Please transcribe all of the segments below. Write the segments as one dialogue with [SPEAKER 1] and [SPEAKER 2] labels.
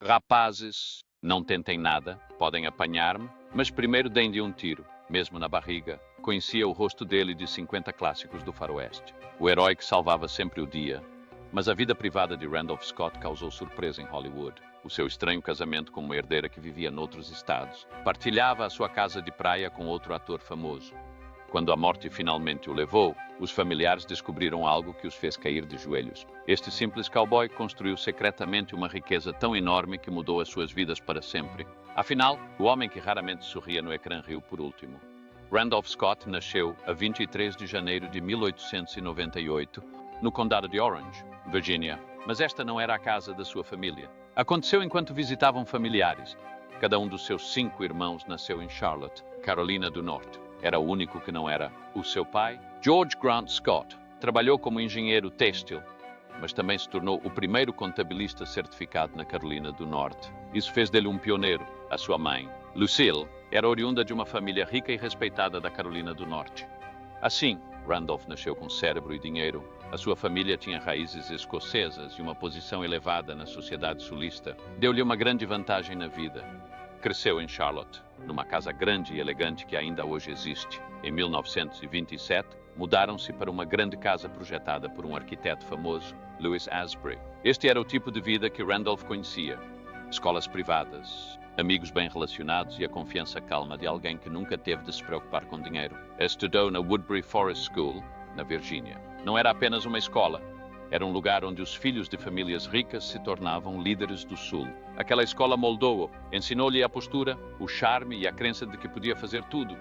[SPEAKER 1] Rapazes, não tentem nada, podem apanhar-me, mas primeiro deem-lhe um tiro, mesmo na barriga. Conhecia o rosto dele de 50 clássicos do faroeste. O herói que salvava sempre o dia. Mas a vida privada de Randolph Scott causou surpresa em Hollywood. O seu estranho casamento com uma herdeira que vivia noutros estados partilhava a sua casa de praia com outro ator famoso. Quando a morte finalmente o levou, os familiares descobriram algo que os fez cair de joelhos. Este simples cowboy construiu secretamente uma riqueza tão enorme que mudou as suas vidas para sempre. Afinal, o homem que raramente sorria no ecrã riu por último. Randolph Scott nasceu a 23 de janeiro de 1898, no condado de Orange, Virgínia. Mas esta não era a casa da sua família. Aconteceu enquanto visitavam familiares. Cada um dos seus 5 irmãos nasceu em Charlotte, Carolina do Norte. Era o único que não era o seu pai. George Grant Scott trabalhou como engenheiro têxtil, mas também se tornou o primeiro contabilista certificado na Carolina do Norte. Isso fez dele um pioneiro. A sua mãe, Lucille, era oriunda de uma família rica e respeitada da Carolina do Norte. Assim, Randolph nasceu com cérebro e dinheiro. A sua família tinha raízes escocesas e uma posição elevada na sociedade sulista. Deu-lhe uma grande vantagem na vida. Cresceu em Charlotte, numa casa grande e elegante que ainda hoje existe. Em 1927, mudaram-se para uma grande casa projetada por um arquiteto famoso, Louis Asbury. Este era o tipo de vida que Randolph conhecia. Escolas privadas, amigos bem relacionados e a confiança calma de alguém que nunca teve de se preocupar com dinheiro. Estudou na Woodbury Forest School, na Virgínia. Não era apenas uma escola. Era um lugar onde os filhos de famílias ricas se tornavam líderes do Sul. Aquela escola moldou-o, ensinou-lhe a postura, o charme e a crença de que podia fazer tudo.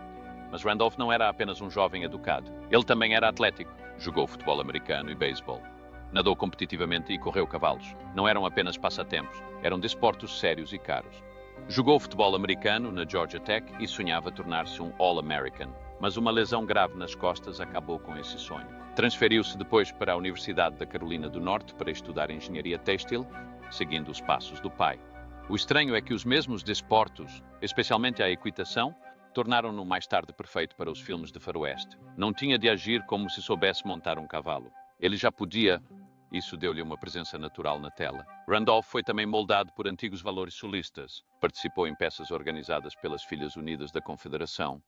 [SPEAKER 1] Mas Randolph não era apenas um jovem educado. Ele também era atlético. Jogou futebol americano e beisebol. Nadou competitivamente e correu cavalos. Não eram apenas passatempos, eram desportos sérios e caros. Jogou futebol americano na Georgia Tech e sonhava tornar-se um All-American. Mas uma lesão grave nas costas acabou com esse sonho. Transferiu-se depois para a Universidade da Carolina do Norte para estudar engenharia têxtil, seguindo os passos do pai. O estranho é que os mesmos desportos, especialmente a equitação, tornaram-no mais tarde perfeito para os filmes de faroeste. Não tinha de agir como se soubesse montar um cavalo. Ele já podia. Isso deu-lhe uma presença natural na tela. Randolph foi também moldado por antigos valores sulistas. Participou em peças organizadas pelas Filhas Unidas da Confederação.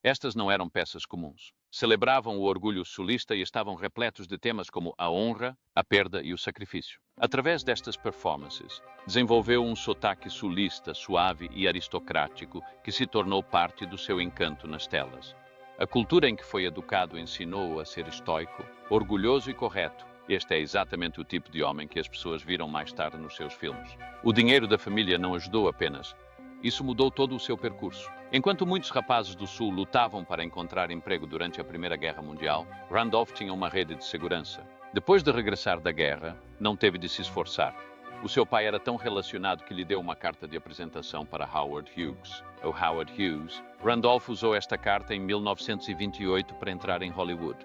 [SPEAKER 1] Estas não eram peças comuns. Celebravam o orgulho sulista e estavam repletos de temas como a honra, a perda e o sacrifício. Através destas performances, desenvolveu um sotaque sulista suave e aristocrático que se tornou parte do seu encanto nas telas. A cultura em que foi educado ensinou-o a ser estoico, orgulhoso e correto. Este é exatamente o tipo de homem que as pessoas viram mais tarde nos seus filmes. O dinheiro da família não ajudou apenas. Isso mudou todo o seu percurso. Enquanto muitos rapazes do Sul lutavam para encontrar emprego durante a Primeira Guerra Mundial, Randolph tinha uma rede de segurança. Depois de regressar da guerra, não teve de se esforçar. O seu pai era tão relacionado que lhe deu uma carta de apresentação para Howard Hughes. O Howard Hughes, Randolph usou esta carta em 1928 para entrar em Hollywood.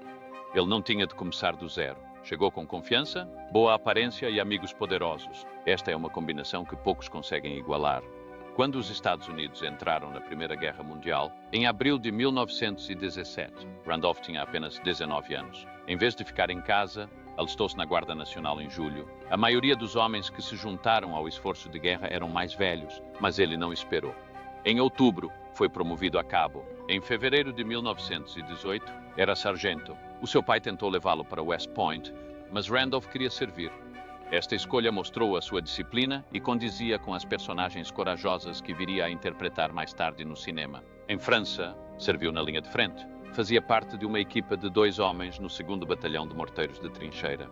[SPEAKER 1] Ele não tinha de começar do zero. Chegou com confiança, boa aparência e amigos poderosos. Esta é uma combinação que poucos conseguem igualar. Quando os Estados Unidos entraram na Primeira Guerra Mundial, em abril de 1917, Randolph tinha apenas 19 anos. Em vez de ficar em casa, alistou-se na Guarda Nacional em julho. A maioria dos homens que se juntaram ao esforço de guerra eram mais velhos, mas ele não esperou. Em outubro, foi promovido a cabo. Em fevereiro de 1918, era sargento. O seu pai tentou levá-lo para West Point, mas Randolph queria servir. Esta escolha mostrou a sua disciplina e condizia com as personagens corajosas que viria a interpretar mais tarde no cinema. Em França, serviu na linha de frente. Fazia parte de uma equipa de 2 homens no 2º Batalhão de Morteiros de Trincheira.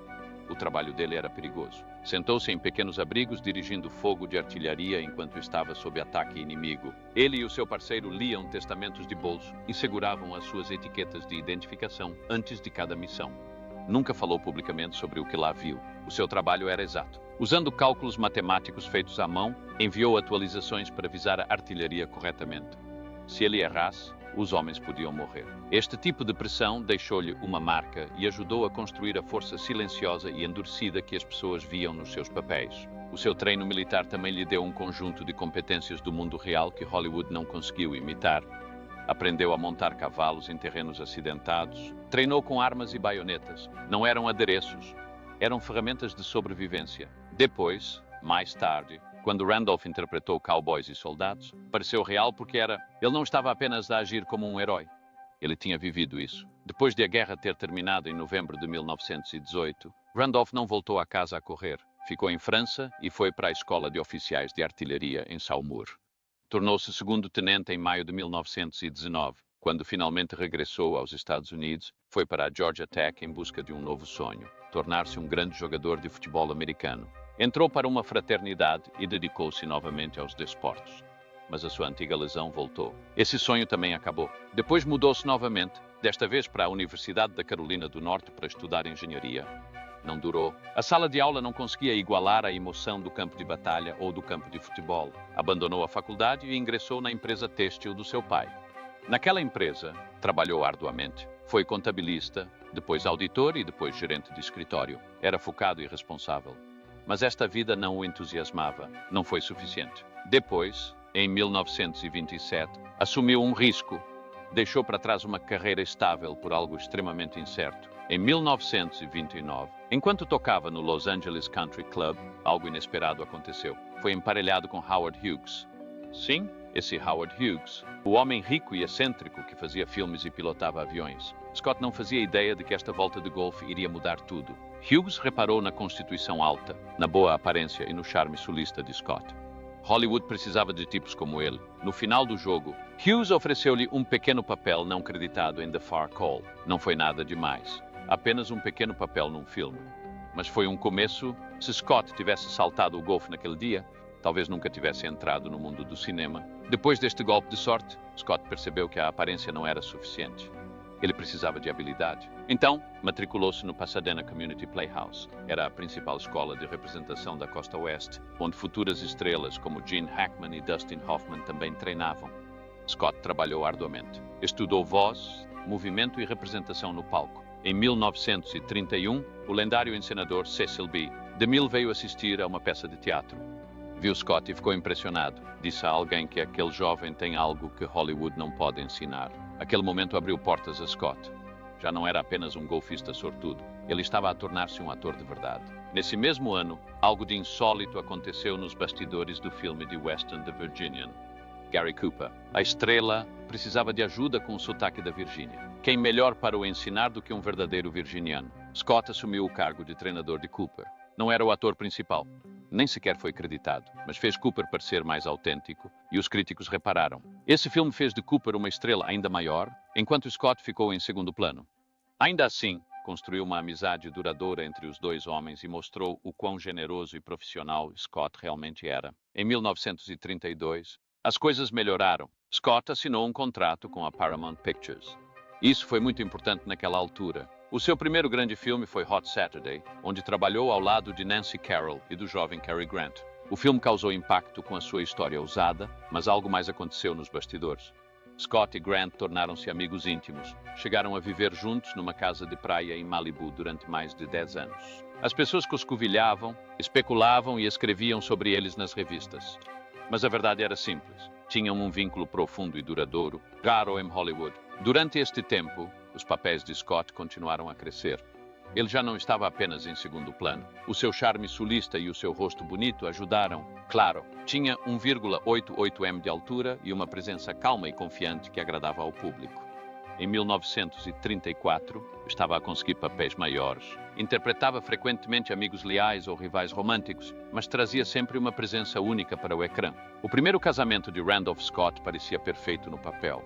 [SPEAKER 1] O trabalho dele era perigoso. Sentou-se em pequenos abrigos dirigindo fogo de artilharia enquanto estava sob ataque inimigo. Ele e o seu parceiro liam testamentos de bolso e seguravam as suas etiquetas de identificação antes de cada missão. Nunca falou publicamente sobre o que lá viu. O seu trabalho era exato. Usando cálculos matemáticos feitos à mão, enviou atualizações para visar a artilharia corretamente. Se ele errasse, os homens podiam morrer. Este tipo de pressão deixou-lhe uma marca e ajudou a construir a força silenciosa e endurecida que as pessoas viam nos seus papéis. O seu treino militar também lhe deu um conjunto de competências do mundo real que Hollywood não conseguiu imitar. Aprendeu a montar cavalos em terrenos acidentados. Treinou com armas e baionetas. Não eram adereços, eram ferramentas de sobrevivência. Depois, mais tarde, Quando Randolph interpretou Cowboys e Soldados, pareceu real porque ele não estava apenas a agir como um herói. Ele tinha vivido isso. Depois de a guerra ter terminado em novembro de 1918, Randolph não voltou a casa a correr. Ficou em França e foi para a Escola de Oficiais de Artilharia em Saumur. Tornou-se segundo-tenente em maio de 1919. Quando finalmente regressou aos Estados Unidos, foi para a Georgia Tech em busca de um novo sonho, tornar-se um grande jogador de futebol americano. Entrou para uma fraternidade e dedicou-se novamente aos desportos. Mas a sua antiga lesão voltou. Esse sonho também acabou. Depois mudou-se novamente, desta vez para a Universidade da Carolina do Norte para estudar engenharia. Não durou. A sala de aula não conseguia igualar a emoção do campo de batalha ou do campo de futebol. Abandonou a faculdade e ingressou na empresa têxtil do seu pai. Naquela empresa, trabalhou arduamente. Foi contabilista, depois auditor e depois gerente de escritório. Era focado e responsável. Mas esta vida não o entusiasmava. Não foi suficiente. Depois, em 1927, assumiu um risco. Deixou para trás uma carreira estável por algo extremamente incerto. Em 1929, enquanto tocava no Los Angeles Country Club, algo inesperado aconteceu. Foi emparelhado com Howard Hughes. Sim, esse Howard Hughes, o homem rico e excêntrico que fazia filmes e pilotava aviões. Scott não fazia ideia de que esta volta de golfe iria mudar tudo. Hughes reparou na constituição alta, na boa aparência e no charme sulista de Scott. Hollywood precisava de tipos como ele. No final do jogo, Hughes ofereceu-lhe um pequeno papel não creditado em The Far Call. Não foi nada demais. Apenas um pequeno papel num filme. Mas foi um começo. Se Scott tivesse saltado o golfe naquele dia, talvez nunca tivesse entrado no mundo do cinema. Depois deste golpe de sorte, Scott percebeu que a aparência não era suficiente. Ele precisava de habilidade. Então, matriculou-se no Pasadena Community Playhouse. Era a principal escola de representação da Costa Oeste, onde futuras estrelas como Gene Hackman e Dustin Hoffman também treinavam. Scott trabalhou arduamente. Estudou voz, movimento e representação no palco. Em 1931, o lendário encenador Cecil B. DeMille veio assistir a uma peça de teatro. Viu Scott e ficou impressionado. Disse a alguém que aquele jovem tem algo que Hollywood não pode ensinar. Aquele momento abriu portas a Scott. Já não era apenas um golfista sortudo. Ele estava a tornar-se um ator de verdade. Nesse mesmo ano, algo de insólito aconteceu nos bastidores do filme de western The Virginian. Gary Cooper, a estrela, precisava de ajuda com o sotaque da Virgínia. Quem melhor para o ensinar do que um verdadeiro virginiano? Scott assumiu o cargo de treinador de Cooper. Não era o ator principal. Nem sequer foi creditado, mas fez Cooper parecer mais autêntico e os críticos repararam. Esse filme fez de Cooper uma estrela ainda maior, enquanto Scott ficou em segundo plano. Ainda assim, construiu uma amizade duradoura entre os dois homens e mostrou o quão generoso e profissional Scott realmente era. Em 1932, as coisas melhoraram. Scott assinou um contrato com a Paramount Pictures. Isso foi muito importante naquela altura. O seu primeiro grande filme foi Hot Saturday, onde trabalhou ao lado de Nancy Carroll e do jovem Cary Grant. O filme causou impacto com a sua história ousada, mas algo mais aconteceu nos bastidores. Scott e Grant tornaram-se amigos íntimos. Chegaram a viver juntos numa casa de praia em Malibu durante mais de 10 anos. As pessoas coscovilhavam, especulavam e escreviam sobre eles nas revistas. Mas a verdade era simples. Tinham um vínculo profundo e duradouro, raro em Hollywood. Durante este tempo, os papéis de Scott continuaram a crescer. Ele já não estava apenas em segundo plano. O seu charme sulista e o seu rosto bonito ajudaram. Claro, tinha 1,88 m de altura e uma presença calma e confiante que agradava ao público. Em 1934, estava a conseguir papéis maiores. Interpretava frequentemente amigos leais ou rivais românticos, mas trazia sempre uma presença única para o ecrã. O primeiro casamento de Randolph Scott parecia perfeito no papel.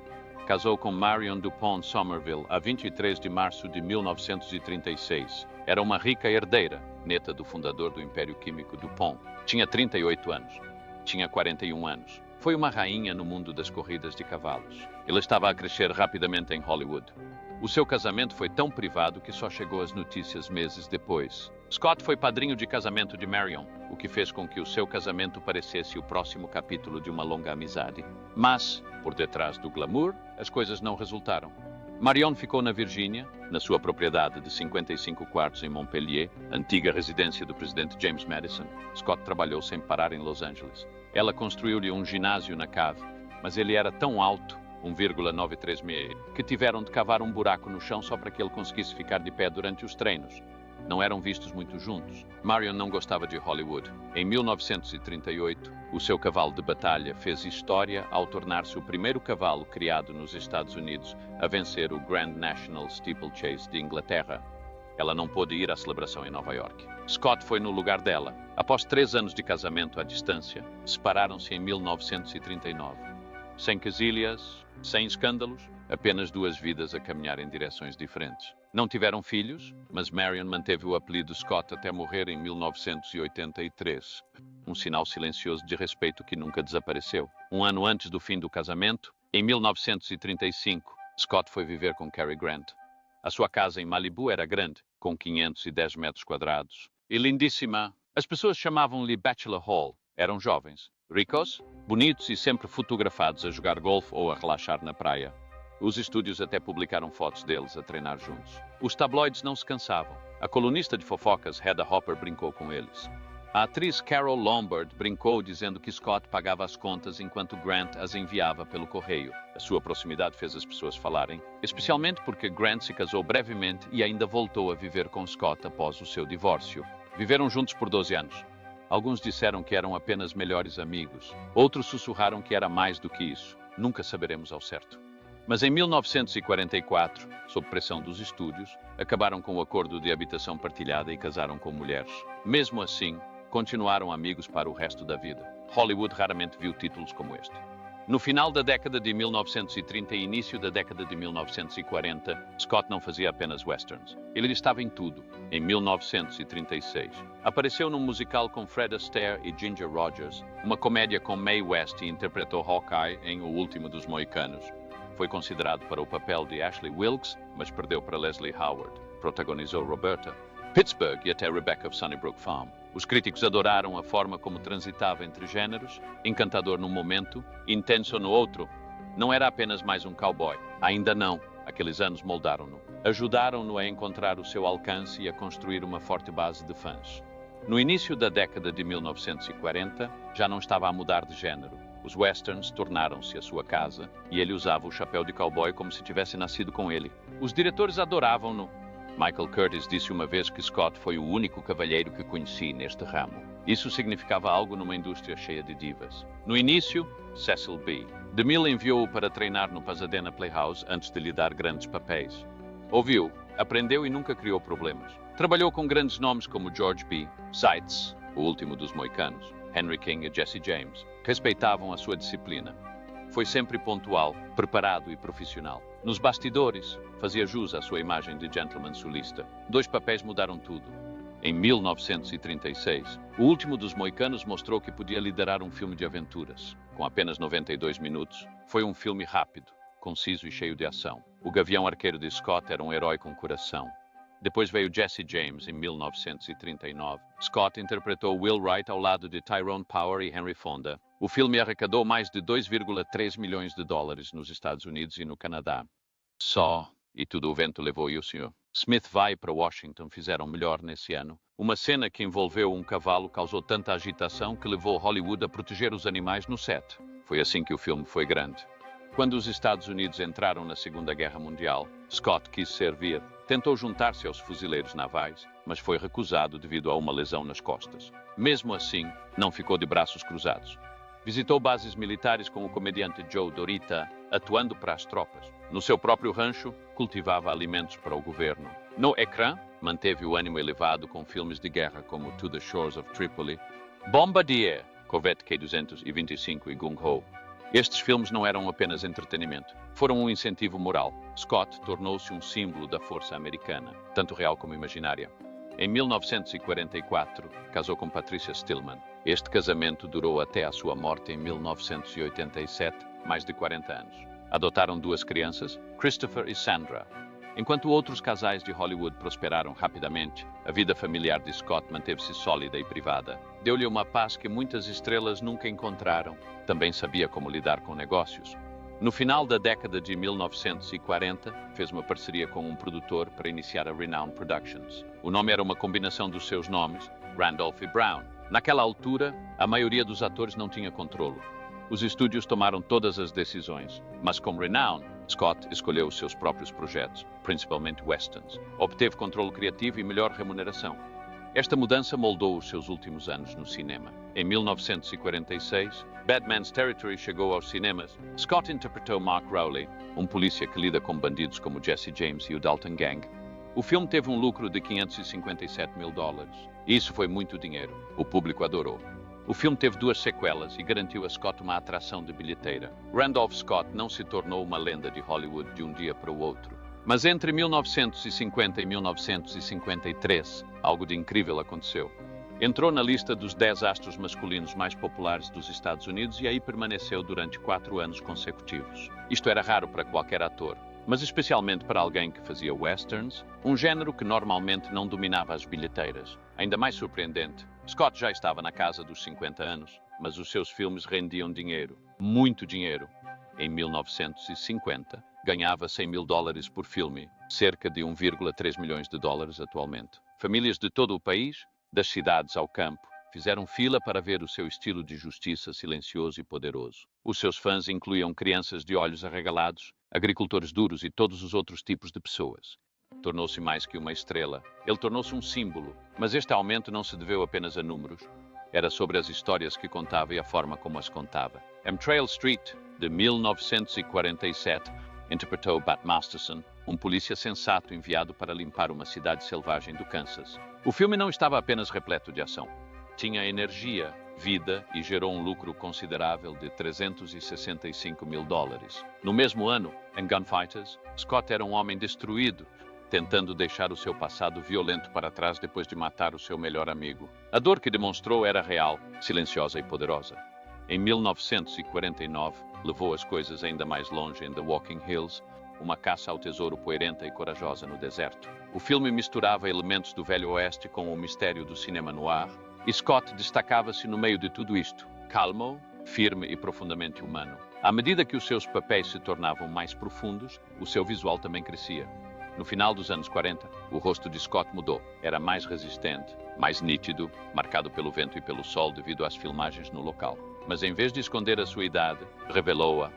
[SPEAKER 1] Casou com Marion DuPont Somerville a 23 de março de 1936. Era uma rica herdeira, neta do fundador do Império Químico DuPont. Tinha 38 anos. Tinha 41 anos. Foi uma rainha no mundo das corridas de cavalos. Ele estava a crescer rapidamente em Hollywood. O seu casamento foi tão privado que só chegou às notícias meses depois. Scott foi padrinho de casamento de Marion, o que fez com que o seu casamento parecesse o próximo capítulo de uma longa amizade. Mas, por detrás do glamour, as coisas não resultaram. Marion ficou na Virgínia, na sua propriedade de 55 quartos em Montpelier, antiga residência do presidente James Madison. Scott trabalhou sem parar em Los Angeles. Ela construiu-lhe um ginásio na cave, mas ele era tão alto, 1,93 m, que tiveram de cavar um buraco no chão só para que ele conseguisse ficar de pé durante os treinos. não eram vistos muito juntos. Marion não gostava de Hollywood. Em 1938, o seu cavalo de batalha fez história ao tornar-se o primeiro cavalo criado nos Estados Unidos a vencer o Grand National Steeplechase de Inglaterra. Ela não pôde ir à celebração em Nova York. Scott foi no lugar dela. Após 3 anos de casamento à distância, separaram-se em 1939. Sem quesilhas, sem escândalos, apenas 2 vidas a caminhar em direções diferentes. Não tiveram filhos, mas Marion manteve o apelido Scott até morrer em 1983. Um sinal silencioso de respeito que nunca desapareceu. Um ano antes do fim do casamento, em 1935, Scott foi viver com Cary Grant. A sua casa em Malibu era grande, com 510 metros quadrados, e lindíssima. As pessoas chamavam-lhe Bachelor Hall. Eram jovens, ricos, bonitos e sempre fotografados a jogar golfe ou a relaxar na praia. Os estúdios até publicaram fotos deles a treinar juntos. Os tabloides não se cansavam. A colunista de fofocas Hedda Hopper brincou com eles. A atriz Carol Lombard brincou dizendo que Scott pagava as contas enquanto Grant as enviava pelo correio. A sua proximidade fez as pessoas falarem, especialmente porque Grant se casou brevemente e ainda voltou a viver com Scott após o seu divórcio. Viveram juntos por 12 anos. Alguns disseram que eram apenas melhores amigos. Outros sussurraram que era mais do que isso. Nunca saberemos ao certo. Mas em 1944, sob pressão dos estúdios, acabaram com o acordo de habitação partilhada e casaram com mulheres. Mesmo assim, continuaram amigos para o resto da vida. Hollywood raramente viu títulos como este. No final da década de 1930 e início da década de 1940, Scott não fazia apenas westerns. Ele estava em tudo. Em 1936, apareceu num musical com Fred Astaire e Ginger Rogers, uma comédia com Mae West e interpretou Hawkeye em O Último dos Moicanos. Foi considerado para o papel de Ashley Wilkes, mas perdeu para Leslie Howard. Protagonizou Roberta, Pittsburgh e até Rebecca of Sunnybrook Farm. Os críticos adoraram a forma como transitava entre gêneros, encantador num momento, intenso no outro. Não era apenas mais um cowboy. Ainda não. Aqueles anos moldaram-no. Ajudaram-no a encontrar o seu alcance e a construir uma forte base de fãs. No início da década de 1940, já não estava a mudar de gênero. Os westerns tornaram-se a sua casa e ele usava o chapéu de cowboy como se tivesse nascido com ele. Os diretores adoravam-no. Michael Curtis disse uma vez que Scott foi o único cavalheiro que conheci neste ramo. Isso significava algo numa indústria cheia de divas. No início, Cecil B. DeMille enviou-o para treinar no Pasadena Playhouse antes de lhe dar grandes papéis. Ouviu, aprendeu e nunca criou problemas. Trabalhou com grandes nomes como George B. Seitz, O Último dos Moicanos, Henry King e Jesse James. Respeitavam a sua disciplina. Foi sempre pontual, preparado e profissional. Nos bastidores, fazia jus à sua imagem de gentleman sulista. 2 papéis mudaram tudo. Em 1936, O Último dos Moicanos mostrou que podia liderar um filme de aventuras. Com apenas 92 minutos, foi um filme rápido, conciso e cheio de ação. O Gavião Arqueiro de Scott era um herói com coração. Depois veio Jesse James, em 1939. Scott interpretou Will Wright ao lado de Tyrone Power e Henry Fonda. O filme arrecadou mais de 2,3 milhões de dólares nos Estados Unidos e no Canadá. E tudo o vento levou e o Sr. Smith vai para Washington fizeram melhor nesse ano. Uma cena que envolveu um cavalo causou tanta agitação que levou Hollywood a proteger os animais no set. Foi assim que o filme foi grande. Quando os Estados Unidos entraram na Segunda Guerra Mundial, Scott quis servir. Tentou juntar-se aos fuzileiros navais, mas foi recusado devido a uma lesão nas costas. Mesmo assim, não ficou de braços cruzados. Visitou bases militares com o comediante Joe Dorita, atuando para as tropas. No seu próprio rancho, cultivava alimentos para o governo. No ecrã, manteve o ânimo elevado com filmes de guerra como To the Shores of Tripoli, Bombardier, Corvette K-225 e Gung Ho. Estes filmes não eram apenas entretenimento, foram um incentivo moral. Scott tornou-se um símbolo da força americana, tanto real como imaginária. Em 1944, casou com Patricia Stillman. Este casamento durou até a sua morte em 1987, mais de 40 anos. Adotaram 2 crianças, Christopher e Sandra. Enquanto outros casais de Hollywood prosperaram rapidamente, a vida familiar de Scott manteve-se sólida e privada. Deu-lhe uma paz que muitas estrelas nunca encontraram. Também sabia como lidar com negócios. No final da década de 1940, fez uma parceria com um produtor para iniciar a Renown Productions. O nome era uma combinação dos seus nomes, Randolph e Brown. Naquela altura, a maioria dos atores não tinha controlo. Os estúdios tomaram todas as decisões, mas com Renown, Scott escolheu os seus próprios projetos, principalmente westerns. Obteve controle criativo e melhor remuneração. Esta mudança moldou os seus últimos anos no cinema. Em 1946, Badman's Territory chegou aos cinemas. Scott interpretou Mark Rowley, um polícia que lida com bandidos como Jesse James e o Dalton Gang. O filme teve um lucro de $557 mil. Isso foi muito dinheiro. O público adorou. O filme teve 2 sequelas e garantiu a Scott uma atração de bilheteira. Randolph Scott não se tornou uma lenda de Hollywood de um dia para o outro. Mas entre 1950 e 1953, algo de incrível aconteceu. Entrou na lista dos 10 astros masculinos mais populares dos Estados Unidos e aí permaneceu durante 4 anos consecutivos. Isto era raro para qualquer ator, mas especialmente para alguém que fazia westerns, um género que normalmente não dominava as bilheteiras. Ainda mais surpreendente, Scott já estava na casa dos 50 anos, mas os seus filmes rendiam dinheiro, muito dinheiro. Em 1950, ganhava $100 mil por filme, cerca de 1,3 milhões de dólares atualmente. Famílias de todo o país, das cidades ao campo, fizeram fila para ver o seu estilo de justiça silencioso e poderoso. Os seus fãs incluíam crianças de olhos arregalados, agricultores duros e todos os outros tipos de pessoas. Tornou-se mais que uma estrela. Ele tornou-se um símbolo, mas este aumento não se deveu apenas a números. Era sobre as histórias que contava e a forma como as contava. Trail Street, de 1947, interpretou Bat Masterson, um polícia sensato enviado para limpar uma cidade selvagem do Kansas. O filme não estava apenas repleto de ação. Tinha energia, vida e gerou um lucro considerável de $365 mil. No mesmo ano, em Gunfighters, Scott era um homem destruído, tentando deixar o seu passado violento para trás depois de matar o seu melhor amigo. A dor que demonstrou era real, silenciosa e poderosa. Em 1949, levou as coisas ainda mais longe em The Walking Hills, uma caça ao tesouro poeirenta e corajosa no deserto. O filme misturava elementos do Velho Oeste com o mistério do cinema noir, e Scott destacava-se no meio de tudo isto, calmo, firme e profundamente humano. À medida que os seus papéis se tornavam mais profundos, o seu visual também crescia. No final dos anos 40, o rosto de Scott mudou. Era mais resistente, mais nítido, marcado pelo vento e pelo sol devido às filmagens no local. Mas em vez de esconder a sua idade, revelou-a.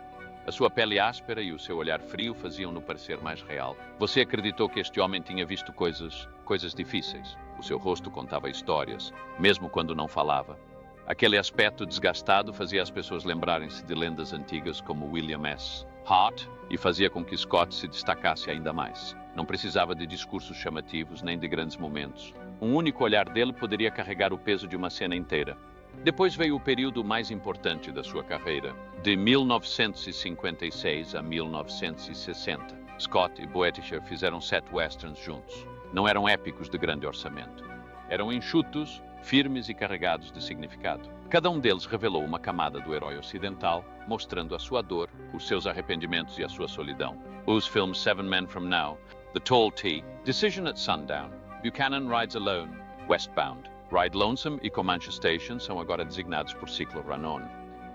[SPEAKER 1] A sua pele áspera e o seu olhar frio faziam-no parecer mais real. Você acreditou que este homem tinha visto coisas difíceis. O seu rosto contava histórias, mesmo quando não falava. Aquele aspecto desgastado fazia as pessoas lembrarem-se de lendas antigas como William S. Hart e fazia com que Scott se destacasse ainda mais. Não precisava de discursos chamativos nem de grandes momentos. Um único olhar dele poderia carregar o peso de uma cena inteira. Depois veio o período mais importante da sua carreira, de 1956 a 1960. Scott e Boetticher fizeram 7 westerns juntos. Não eram épicos de grande orçamento. Eram enxutos, firmes e carregados de significado. Cada um deles revelou uma camada do herói ocidental, mostrando a sua dor, os seus arrependimentos e a sua solidão. Os filmes Seven Men From Now, The Tall T, Decision at Sundown, Buchanan Rides Alone, Westbound, Ride Lonesome e Comanche Station são agora designados por Ciclo Ranon.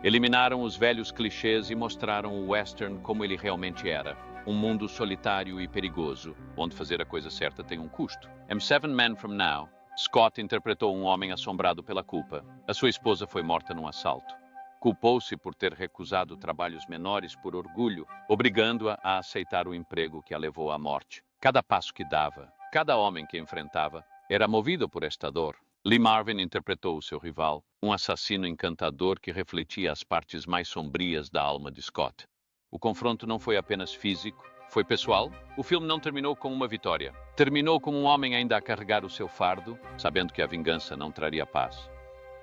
[SPEAKER 1] Eliminaram os velhos clichês e mostraram o western como ele realmente era. Um mundo solitário e perigoso, onde fazer a coisa certa tem um custo. Em Seven Men From Now, Scott interpretou um homem assombrado pela culpa. A sua esposa foi morta num assalto. Culpou-se por ter recusado trabalhos menores por orgulho, obrigando-a a aceitar o emprego que a levou à morte. Cada passo que dava, cada homem que enfrentava, era movido por esta dor. Lee Marvin interpretou o seu rival, um assassino encantador que refletia as partes mais sombrias da alma de Scott. O confronto não foi apenas físico, foi pessoal. O filme não terminou com uma vitória. Terminou com um homem ainda a carregar o seu fardo, sabendo que a vingança não traria paz.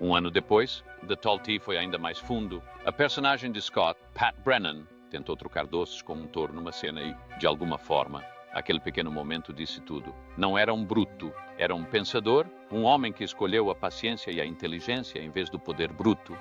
[SPEAKER 1] Um ano depois, The Tall T foi ainda mais fundo. A personagem de Scott, Pat Brennan, tentou trocar doces com um touro numa cena e, de alguma forma, aquele pequeno momento disse tudo. Não era um bruto, era um pensador, um homem que escolheu a paciência e a inteligência em vez do poder bruto.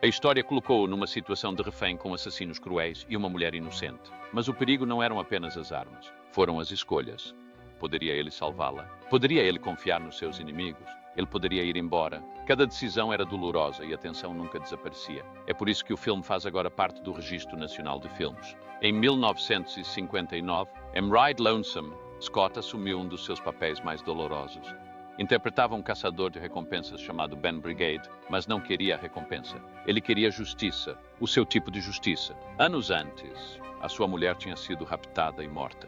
[SPEAKER 1] A história colocou-o numa situação de refém com assassinos cruéis e uma mulher inocente. Mas o perigo não eram apenas as armas, foram as escolhas. Poderia ele salvá-la? Poderia ele confiar nos seus inimigos? Ele poderia ir embora? Cada decisão era dolorosa e a tensão nunca desaparecia. É por isso que o filme faz agora parte do Registro Nacional de Filmes. Em 1959, em Ride Lonesome, Scott assumiu um dos seus papéis mais dolorosos. Interpretava um caçador de recompensas chamado Ben Brigade, mas não queria a recompensa. Ele queria justiça, o seu tipo de justiça. Anos antes, a sua mulher tinha sido raptada e morta.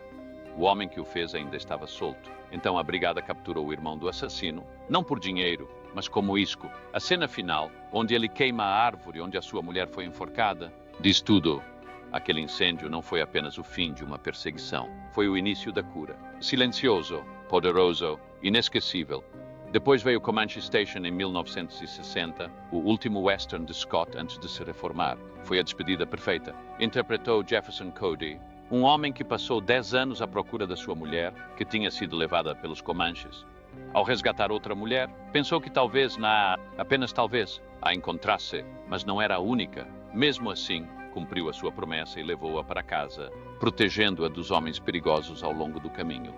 [SPEAKER 1] O homem que o fez ainda estava solto. Então a brigada capturou o irmão do assassino, não por dinheiro, mas como isco. A cena final, onde ele queima a árvore onde a sua mulher foi enforcada, diz tudo. Aquele incêndio não foi apenas o fim de uma perseguição, foi o início da cura. Silencioso, poderoso, inesquecível. Depois veio Comanche Station em 1960, o último western de Scott antes de se reformar. Foi a despedida perfeita. Interpretou Jefferson Cody, um homem que passou 10 anos à procura da sua mulher, que tinha sido levada pelos Comanches. Ao resgatar outra mulher, pensou que talvez, apenas talvez, a encontrasse, mas não era a única. Mesmo assim, cumpriu a sua promessa e levou-a para casa, protegendo-a dos homens perigosos ao longo do caminho.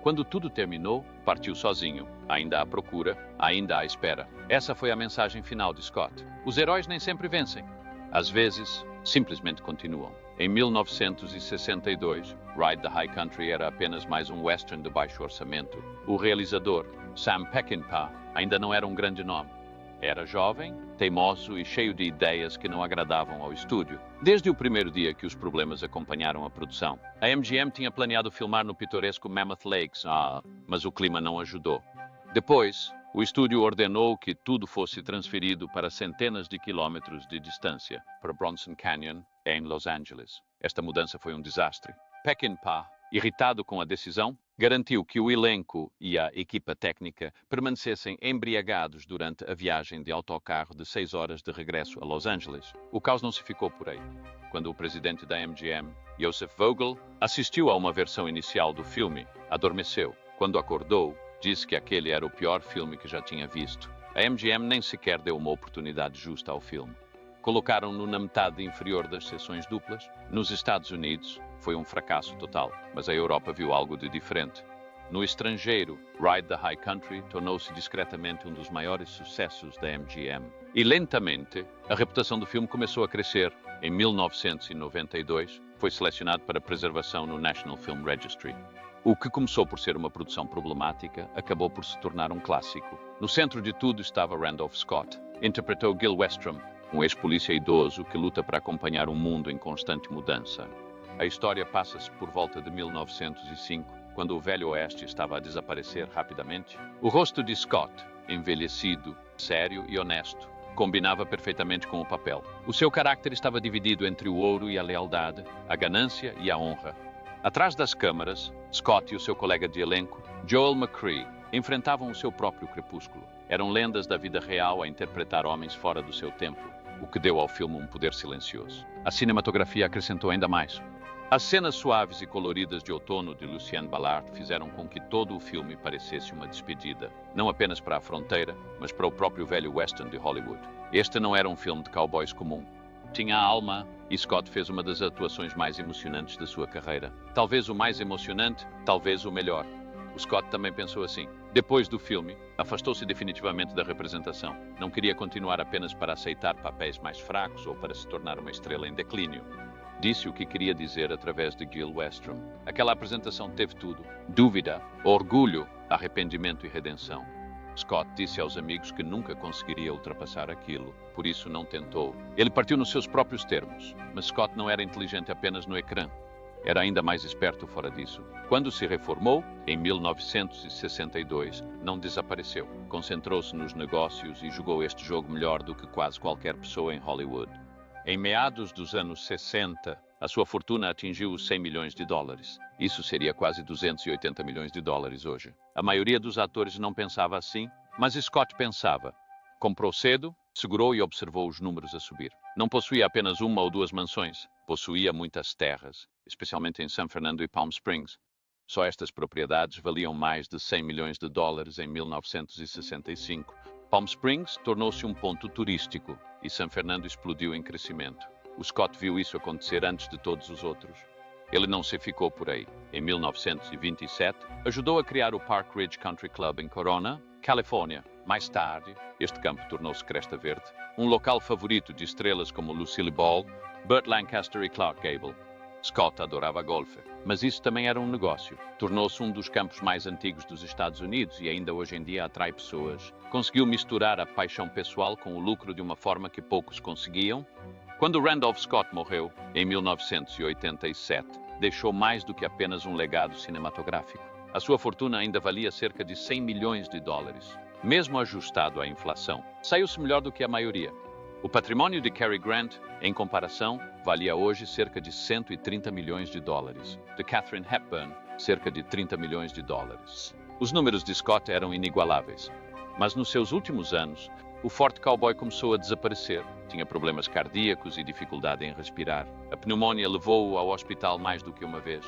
[SPEAKER 1] Quando tudo terminou, partiu sozinho, ainda à procura, ainda à espera. Essa foi a mensagem final de Scott. Os heróis nem sempre vencem. Às vezes, simplesmente continuam. Em 1962, Ride the High Country era apenas mais um western de baixo orçamento. O realizador, Sam Peckinpah, ainda não era um grande nome. Era jovem, teimoso e cheio de ideias que não agradavam ao estúdio. Desde o primeiro dia que os problemas acompanharam a produção, a MGM tinha planeado filmar no pitoresco Mammoth Lakes, mas o clima não ajudou. Depois, o estúdio ordenou que tudo fosse transferido para centenas de quilômetros de distância, para Bronson Canyon, em Los Angeles. Esta mudança foi um desastre. Peckinpah, irritado com a decisão, garantiu que o elenco e a equipa técnica permanecessem embriagados durante a viagem de autocarro de 6 horas de regresso a Los Angeles. O caos não se ficou por aí. Quando o presidente da MGM, Joseph Vogel, assistiu a uma versão inicial do filme, adormeceu. Quando acordou, disse que aquele era o pior filme que já tinha visto. A MGM nem sequer deu uma oportunidade justa ao filme. Colocaram-no na metade inferior das sessões duplas. Nos Estados Unidos, foi um fracasso total, mas a Europa viu algo de diferente. No estrangeiro, Ride the High Country tornou-se discretamente um dos maiores sucessos da MGM. E lentamente, a reputação do filme começou a crescer. Em 1992, foi selecionado para preservação no National Film Registry. O que começou por ser uma produção problemática, acabou por se tornar um clássico. No centro de tudo estava Randolph Scott. Interpretou Gil Westrom, um ex-polícia idoso que luta para acompanhar um mundo em constante mudança. A história passa-se por volta de 1905, quando o Velho Oeste estava a desaparecer rapidamente. O rosto de Scott, envelhecido, sério e honesto, combinava perfeitamente com o papel. O seu caráter estava dividido entre o ouro e a lealdade, a ganância e a honra. Atrás das câmaras, Scott e o seu colega de elenco, Joel McCrea, enfrentavam o seu próprio crepúsculo. Eram lendas da vida real a interpretar homens fora do seu tempo, o que deu ao filme um poder silencioso. A cinematografia acrescentou ainda mais. As cenas suaves e coloridas de outono de Lucien Ballard fizeram com que todo o filme parecesse uma despedida, não apenas para a fronteira, mas para o próprio velho western de Hollywood. Este não era um filme de cowboys comum. Tinha alma, e Scott fez uma das atuações mais emocionantes da sua carreira. Talvez o mais emocionante, talvez o melhor. O Scott também pensou assim. Depois do filme, afastou-se definitivamente da representação. Não queria continuar apenas para aceitar papéis mais fracos ou para se tornar uma estrela em declínio. Disse o que queria dizer através de Gil Westrom. Aquela apresentação teve tudo: dúvida, orgulho, arrependimento e redenção. Scott disse aos amigos que nunca conseguiria ultrapassar aquilo, por isso não tentou. Ele partiu nos seus próprios termos, mas Scott não era inteligente apenas no ecrã. Era ainda mais esperto fora disso. Quando se reformou, em 1962, não desapareceu. Concentrou-se nos negócios e jogou este jogo melhor do que quase qualquer pessoa em Hollywood. Em meados dos anos 60, a sua fortuna atingiu os 100 milhões de dólares. Isso seria quase 280 milhões de dólares hoje. A maioria dos atores não pensava assim, mas Scott pensava. Comprou cedo, segurou e observou os números a subir. Não possuía apenas uma ou duas mansões, possuía muitas terras, especialmente em San Fernando e Palm Springs. Só estas propriedades valiam mais de 100 milhões de dólares em 1965. Palm Springs tornou-se um ponto turístico e San Fernando explodiu em crescimento. O Scott viu isso acontecer antes de todos os outros. Ele não se ficou por aí. Em 1927, ajudou a criar o Park Ridge Country Club em Corona, Califórnia. Mais tarde, este campo tornou-se Cresta Verde, um local favorito de estrelas como Lucille Ball, Burt Lancaster e Clark Gable. Scott adorava golfe, mas isso também era um negócio. Tornou-se um dos campos mais antigos dos Estados Unidos e ainda hoje em dia atrai pessoas. Conseguiu misturar a paixão pessoal com o lucro de uma forma que poucos conseguiam. Quando Randolph Scott morreu, em 1987, deixou mais do que apenas um legado cinematográfico. A sua fortuna ainda valia cerca de 100 milhões de dólares. Mesmo ajustado à inflação, saiu-se melhor do que a maioria. O patrimônio de Cary Grant, em comparação, valia hoje cerca de 130 milhões de dólares. De Katharine Hepburn, cerca de 30 milhões de dólares. Os números de Scott eram inigualáveis. Mas nos seus últimos anos, o forte cowboy começou a desaparecer. Tinha problemas cardíacos e dificuldade em respirar. A pneumonia levou-o ao hospital mais do que uma vez.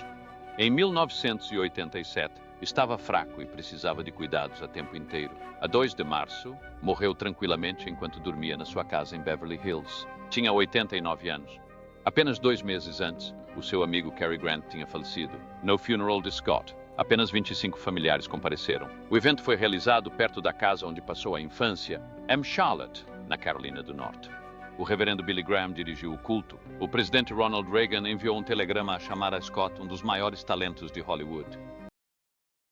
[SPEAKER 1] Em 1987, estava fraco e precisava de cuidados a tempo inteiro. A 2 de março, morreu tranquilamente enquanto dormia na sua casa em Beverly Hills. Tinha 89 anos. Apenas 2 meses antes, o seu amigo Cary Grant tinha falecido. No funeral de Scott, apenas 25 familiares compareceram. O evento foi realizado perto da casa onde passou a infância, em Charlotte, na Carolina do Norte. O reverendo Billy Graham dirigiu o culto. O presidente Ronald Reagan enviou um telegrama a chamar a Scott um dos maiores talentos de Hollywood.